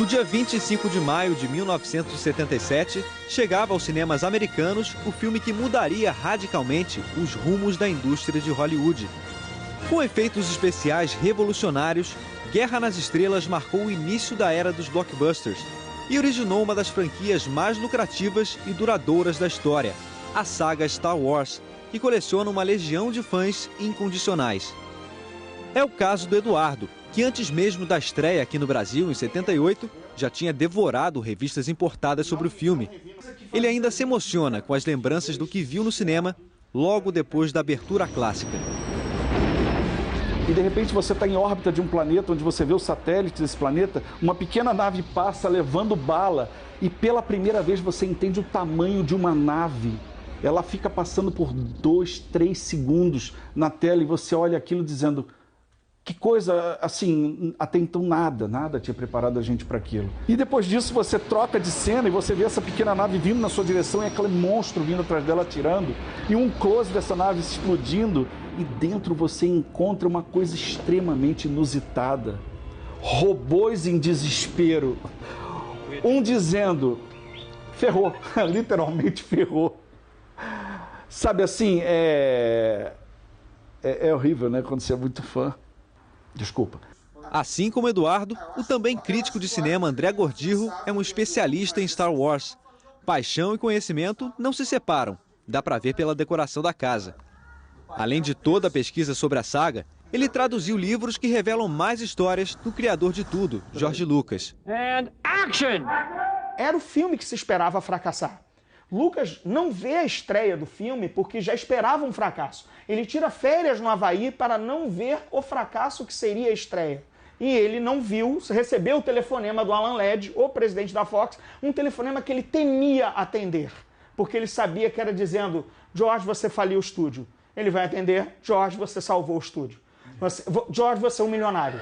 dia 25 de maio de 1977, chegava aos cinemas americanos o filme que mudaria radicalmente os rumos da indústria de Hollywood. Com efeitos especiais revolucionários, Guerra nas Estrelas marcou o início da era dos blockbusters e originou uma das franquias mais lucrativas e duradouras da história, a saga Star Wars, que coleciona uma legião de fãs incondicionais. É o caso do Eduardo, que antes mesmo da estreia aqui no Brasil, em 78, já tinha devorado revistas importadas sobre o filme. Ele ainda se emociona com as lembranças do que viu no cinema logo depois da abertura clássica. E de repente você está em órbita de um planeta, onde você vê os satélites desse planeta, uma pequena nave passa levando bala e pela primeira vez você entende o tamanho de uma nave. Ela fica passando por 2, 3 segundos na tela e você olha aquilo dizendo... Que coisa, assim, até então nada tinha preparado a gente para aquilo. E depois disso você troca de cena e você vê essa pequena nave vindo na sua direção e aquele monstro vindo atrás dela atirando. E um close dessa nave explodindo e dentro você encontra uma coisa extremamente inusitada. Robôs em desespero. Um dizendo, ferrou, literalmente ferrou. Sabe assim, é horrível, né, quando você é muito fã. Desculpa. Assim como Eduardo, o também crítico de cinema André Gordirro é um especialista em Star Wars. Paixão e conhecimento não se separam, dá para ver pela decoração da casa. Além de toda a pesquisa sobre a saga, ele traduziu livros que revelam mais histórias do criador de tudo, George Lucas. And action! Era o filme que se esperava fracassar. Lucas não vê a estreia do filme porque já esperava um fracasso. Ele tira férias no Havaí para não ver o fracasso que seria a estreia. E ele não viu, recebeu o telefonema do Alan Ladd, o presidente da Fox, um telefonema que ele temia atender, porque ele sabia que era dizendo, George, você faliu o estúdio. Ele vai atender, George, você salvou o estúdio. George, você é um milionário.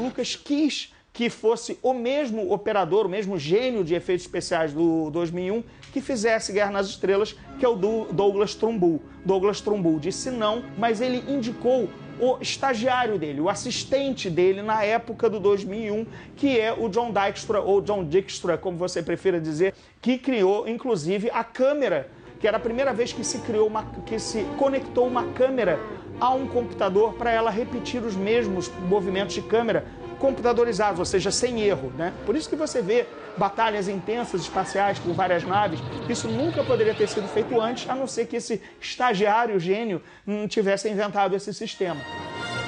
Lucas quis que fosse o mesmo operador, o mesmo gênio de efeitos especiais do 2001, que fizesse Guerra nas Estrelas, que é o Douglas Trumbull. Douglas Trumbull disse não, mas ele indicou o estagiário dele, o assistente dele na época do 2001, que é o John Dykstra, ou John Dykstra, como você prefira dizer, que criou, inclusive, a câmera, que era a primeira vez que se conectou uma câmera a um computador para ela repetir os mesmos movimentos de câmera computadorizados, ou seja, sem erro, né? Por isso que você vê batalhas intensas espaciais com várias naves. Isso nunca poderia ter sido feito antes, a não ser que esse estagiário gênio não tivesse inventado esse sistema.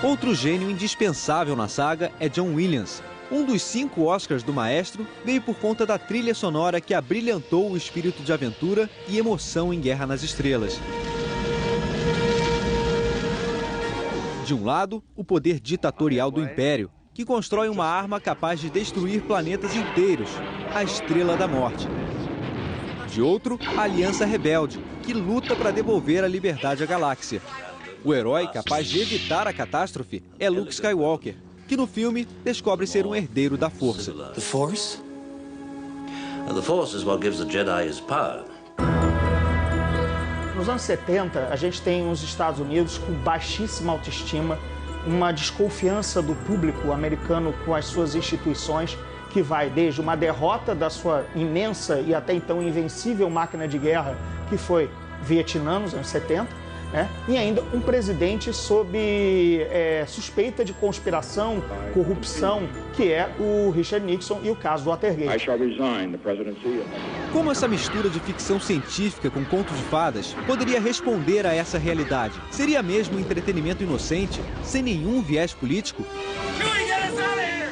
Outro gênio indispensável na saga é John Williams. Um dos 5 Oscars do maestro veio por conta da trilha sonora que abrilhantou o espírito de aventura e emoção em Guerra nas Estrelas. De um lado, o poder ditatorial do Império, que constrói uma arma capaz de destruir planetas inteiros, a Estrela da Morte. De outro, a Aliança Rebelde, que luta para devolver a liberdade à galáxia. O herói capaz de evitar a catástrofe é Luke Skywalker, que no filme descobre ser um herdeiro da Força. The Force? The Force is what gives the Jedi his power. Nos anos 70, a gente tem os Estados Unidos com baixíssima autoestima, uma desconfiança do público americano com as suas instituições, que vai desde uma derrota da sua imensa e até então invencível máquina de guerra, que foi Vietnã nos anos 70, né? E ainda um presidente sob suspeita de conspiração, corrupção, que é o Richard Nixon e o caso do Watergate. Como essa mistura de ficção científica com contos de fadas poderia responder a essa realidade? Seria mesmo um entretenimento inocente, sem nenhum viés político?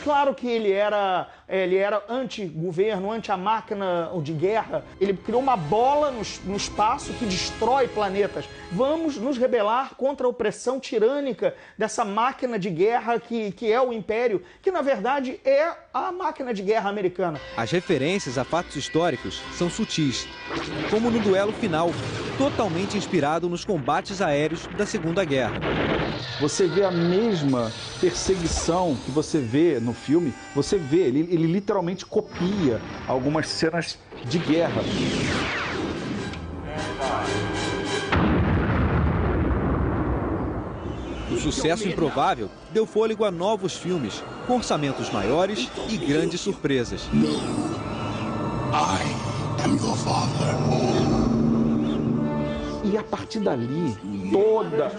Claro que ele era anti-governo, anti a máquina de guerra. Ele criou uma bola no espaço que destrói planetas. Vamos nos rebelar contra a opressão tirânica dessa máquina de guerra que é o Império, que na verdade é a máquina de guerra americana. As referências a fatos históricos são sutis, como no duelo final, totalmente inspirado nos combates aéreos da Segunda Guerra. Você vê a mesma perseguição que você vê no filme, você vê, ele literalmente copia algumas cenas de guerra. sucesso improvável deu fôlego a novos filmes, com orçamentos maiores e grandes surpresas. I am your father. E a partir dali, toda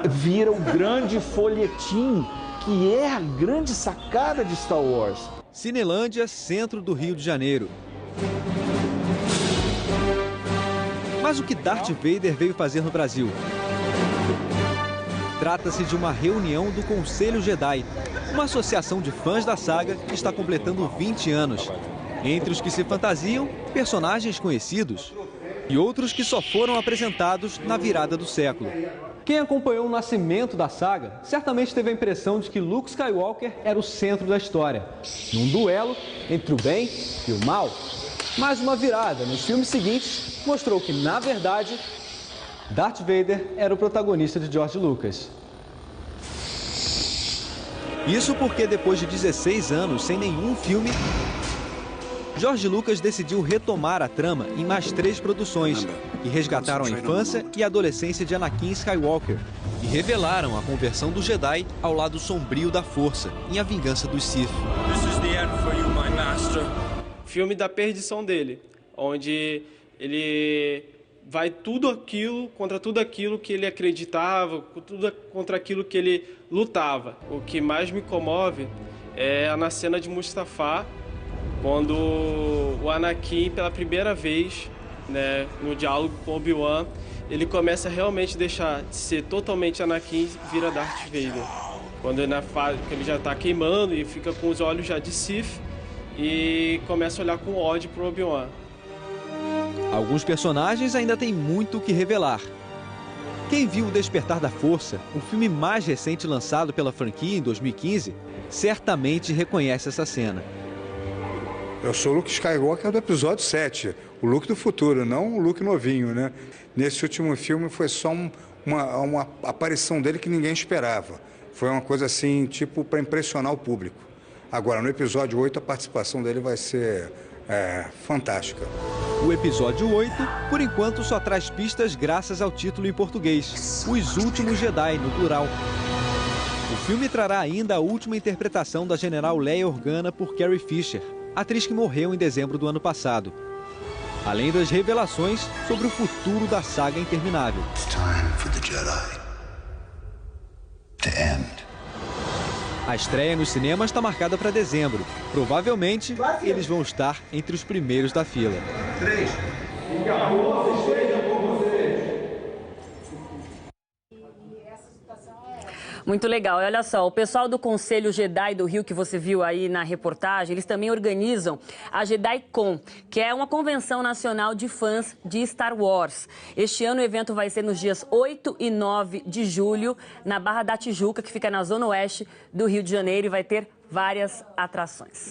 vira o grande folhetim, que é a grande sacada de Star Wars. Cinelândia, centro do Rio de Janeiro. Mas o que Darth Vader veio fazer no Brasil? Trata-se de uma reunião do Conselho Jedi, uma associação de fãs da saga que está completando 20 anos. Entre os que se fantasiam, personagens conhecidos e outros que só foram apresentados na virada do século. Quem acompanhou o nascimento da saga certamente teve a impressão de que Luke Skywalker era o centro da história, num duelo entre o bem e o mal. Mas uma virada nos filmes seguintes mostrou que, na verdade, Darth Vader era o protagonista de George Lucas. Isso porque depois de 16 anos sem nenhum filme, George Lucas decidiu retomar a trama em mais 3 produções, que resgataram a infância e a adolescência de Anakin Skywalker e revelaram a conversão do Jedi ao lado sombrio da Força, em A Vingança dos Sith. Filme da perdição dele, onde ele vai contra tudo aquilo que ele acreditava, contra aquilo que ele lutava. O que mais me comove é na cena de Mustafar, quando o Anakin, pela primeira vez, né, no diálogo com Obi-Wan, ele começa a realmente deixar de ser totalmente Anakin e vira Darth Vader. Quando ele já está queimando e fica com os olhos já de Sith e começa a olhar com ódio para o Obi-Wan. Alguns personagens ainda têm muito o que revelar. Quem viu O Despertar da Força, o filme mais recente lançado pela franquia em 2015, certamente reconhece essa cena. Eu sou o Luke Skywalker do episódio 7, o Luke do futuro, não o Luke novinho, né? Nesse último filme foi só uma aparição dele que ninguém esperava. Foi uma coisa assim, tipo, para impressionar o público. Agora, no episódio 8, a participação dele vai ser fantástica. O episódio 8, por enquanto, só traz pistas graças ao título em português, Os Últimos Jedi, no plural. O filme trará ainda a última interpretação da General Leia Organa por Carrie Fisher, atriz que morreu em dezembro do ano passado. Além das revelações sobre o futuro da saga interminável. It's time for the Jedi to end. A estreia nos cinemas está marcada para dezembro. Provavelmente, eles vão estar entre os primeiros da fila. 3. Muito legal. E olha só, o pessoal do Conselho Jedi do Rio, que você viu aí na reportagem, eles também organizam a JediCon, que é uma convenção nacional de fãs de Star Wars. Este ano o evento vai ser nos dias 8 e 9 de julho, na Barra da Tijuca, que fica na zona oeste do Rio de Janeiro, e vai ter várias atrações.